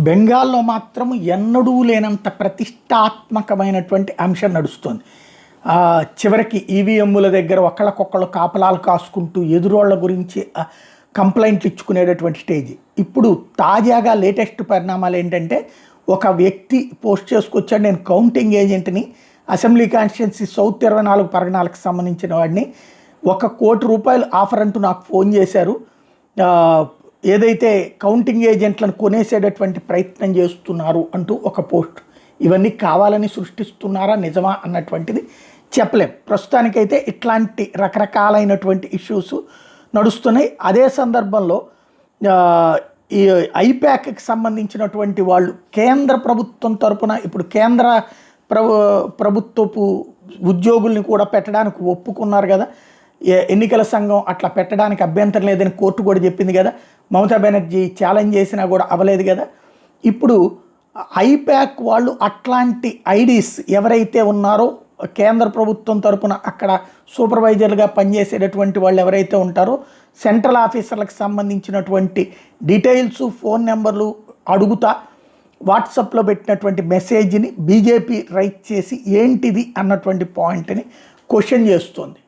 బెంగాల్లో మాత్రం ఎన్నడూ లేనంత ప్రతిష్టాత్మకమైనటువంటి అంశం నడుస్తుంది. చివరికి ఈవీఎంల దగ్గర ఒకళ్ళకొకళ్ళు కాపలాలు కాసుకుంటూ ఎదురోళ్ళ గురించి కంప్లైంట్లు ఇచ్చుకునేటటువంటి స్టేజ్. ఇప్పుడు తాజాగా లేటెస్ట్ పరిణామాలు ఏంటంటే, ఒక వ్యక్తి పోస్ట్ చేసుకొచ్చాడు, నేను కౌంటింగ్ ఏజెంట్ని, అసెంబ్లీ కాన్స్టిట్యున్సీ సౌత్ 24 పరగణాలకు సంబంధించిన వాడిని, ₹1 కోటి ఆఫర్ అంటూ నాకు ఫోన్ చేశారు, ఏదైతే కౌంటింగ్ ఏజెంట్లను కొనేసేటటువంటి ప్రయత్నం చేస్తున్నారు అంటూ ఒక పోస్ట్. ఇవన్నీ కావాలని సృష్టిస్తున్నారా నిజమా అన్నటువంటిది చెప్పలేం. ప్రస్తుతానికైతే ఇట్లాంటి రకరకాలైనటువంటి ఇష్యూస్ నడుస్తున్నాయి. అదే సందర్భంలో ఈ ఐప్యాక్కి సంబంధించినటువంటి వాళ్ళు కేంద్ర ప్రభుత్వం తరపున ఇప్పుడు కేంద్ర ప్రభుత్వపు ఉద్యోగుల్ని కూడా పెట్టడానికి ఒప్పుకున్నారు కదా. ఎన్నికల సంఘం అట్లా పెట్టడానికి అభ్యంతరం లేదని కోర్టు కూడా చెప్పింది కదా. మమతా బెనర్జీ ఛాలెంజ్ చేసినా కూడా అవ్వలేదు కదా. ఇప్పుడు ఐప్యాక్ వాళ్ళు అట్లాంటి ఐడీస్ ఎవరైతే ఉన్నారో కేంద్ర ప్రభుత్వం తరపున అక్కడ సూపర్వైజర్లుగా పనిచేసేటటువంటి వాళ్ళు ఎవరైతే ఉంటారో సెంట్రల్ ఆఫీసర్లకు సంబంధించినటువంటి డీటెయిల్స్, ఫోన్ నెంబర్లు అడుగుతా వాట్సాప్లో పెట్టినటువంటి మెసేజ్ని బీజేపీ రైట్ చేసి ఏంటిది అన్నటువంటి పాయింట్ని క్వశ్చన్ చేస్తోంది.